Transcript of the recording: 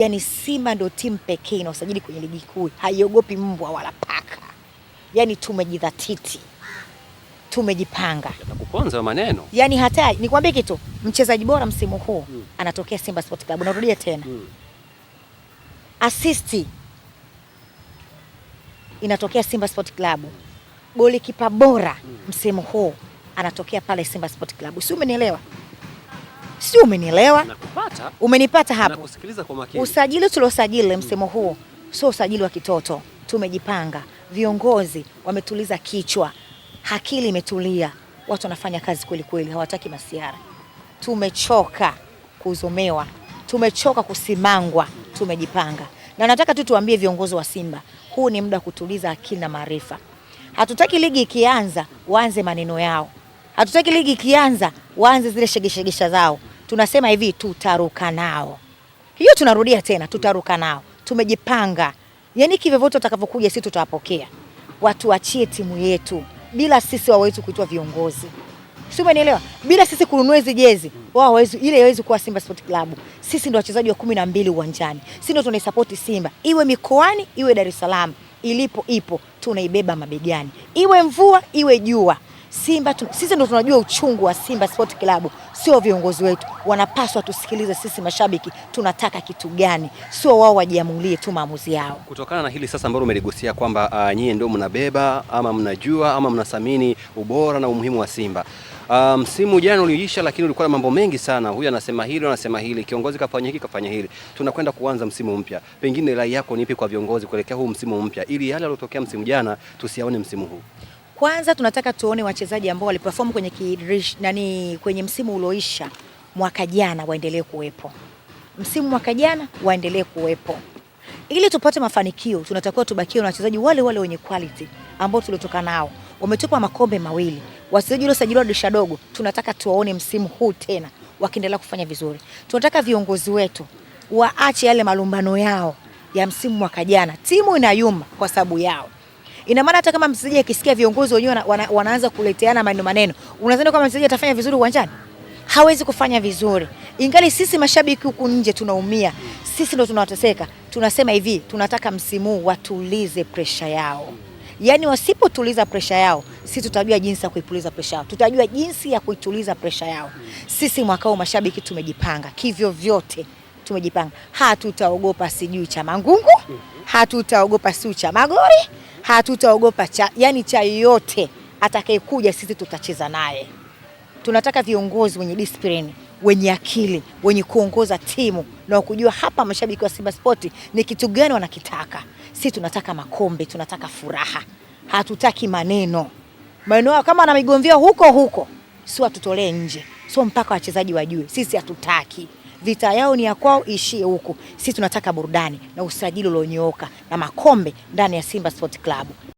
Yani Simba ndio timu pekee inaosajili kwenye ligi kuu, haiogopi mbwa wala paka. Yani tumejidhatiti, tumejipanga. Atakuponza maneno. Yani hata nikwambie kitu, mchezaji bora msimu huu anatokea Simba Sport Club. Narudia tena. Assist inatokea Simba Sport Club. Golikipa bora msimu huu anatokea pale Simba Sport Club. Si umenielewa? Si umenielewa? Nakupata. Umenipata hapo? Nakusikiliza kwa makini. Usajili tuliosajili msimu huu sio usajili wa kitoto. Tumejipanga. Viongozi wametuliza kichwa. Akili imetulia. Watu wanafanya kazi kweli kweli, hawataki masiara. Tumechoka kuzomewa. Tumechoka kusimangwa. Tumejipanga. Na nataka tu tuambie viongozi wa Simba, huu ni muda kutuliza akili na maarifa. Hatutaki ligi ikianza waanze maneno yao. Hatutaki ligi ikianza waanze zile shegeshegesha zao. Tunasema hivi, tutaruka nao. Hiyo tunarudia tena, tutaruka nao. Tumejipanga. Yaani kivyovyote watakavyokuja sisi tutawapokea. Watu achie timu yetu. Bila sisi hawawezi kuitwa viongozi. Si umenielewa? Bila sisi kununua hizo jezi, wao hawezi, ile haiwezi kuwa Simba Sport Club. Sisi ndio wachezaji wa 12 uwanjani. Sisi ndio tunaisupport Simba. Iwe mikoani, iwe Dar es Salaam. Ilipo ipo, tunaibeba mabegani. Iwe mvua, iwe jua. Simba sisi ndio tunajua uchungu wa Simba Sport Club, sio viongozi wetu. Wanapaswa tusikilize sisi mashabiki tunataka kitu gani, sio wao wajiamulie tu maamuzi yao. Kutokana na hili sasa ambalo umeligusia kwamba nyie ndio mnabeba ama mnajua ama mnathamini ubora na umuhimu wa Simba. Msimu jana uliisha, lakini ulikuwa na mambo mengi sana. Huyu anasema hili, anasema hili, kiongozi kafanya hiki, kafanya hili. Tunakwenda kuanza msimu mpya. Pengine rai yako ni ipi kwa viongozi kuelekea huu msimu mpya, ili yale yaliyotokea msimu jana tusiaone msimu huu? Kwanza tunataka tuone wachezaji ambao waliperform kwenye msimu ulioisha mwaka jana waendelee kuwepo. Msimu mwaka jana waendelee kuwepo. Ili tupate mafanikio, tunatakiwa tubakie na wachezaji wale wale wenye quality ambao tulitoka nao. Wametupa makombe mawili. Wachezaji waliosajiliwa dirisha dogo, tunataka tuwaone msimu huu tena wakiendelea kufanya vizuri. Tunataka viongozi wetu waache yale malumbano yao ya msimu mwaka jana. Timu inayumba kwa sababu yao. Ina maana hata kama mchezaji akisikia viongozi wenyewe wanaanza kuleteana maneno, unadhani kama mchezaji atafanya vizuri uwanjani? Hawezi kufanya vizuri. Ingali sisi mashabiki huku nje tunaumia. Sisi ndio tunawateseka. Tunasema hivi, tunataka msimu watulize pressure yao. Yaani wasipotuliza pressure yao, sisi tutajua jinsi ya kuipuliza pressure yao. Tutajua jinsi ya kuituliza pressure yao. Sisi mwaka huu mashabiki tumejipanga. Kivyo vyote tumejipanga. Hatutaogopa sijui cha Mangungu, hatutaogopa sijui cha Magori, hatutaogopa cha yote atakayekuja sisi tutacheza naye. Tunataka viongozi wenye discipline, wenye akili, wenye kuongoza timu na kujua hapa mashabiki wa Simba Sport ni kitu gani wanakitaka. Sisi tunataka makombe, tunataka furaha. Hatutaki maneno. Maneno kama na migomvia huko, sio atutolee nje. Sio mpaka wachezaji wajue. Sisi hatutaki. Vita yao ni ya kwao, ishie huko. Sisi tunataka burudani na usajili ulionyooka na makombe ndani ya Simba Sport Club.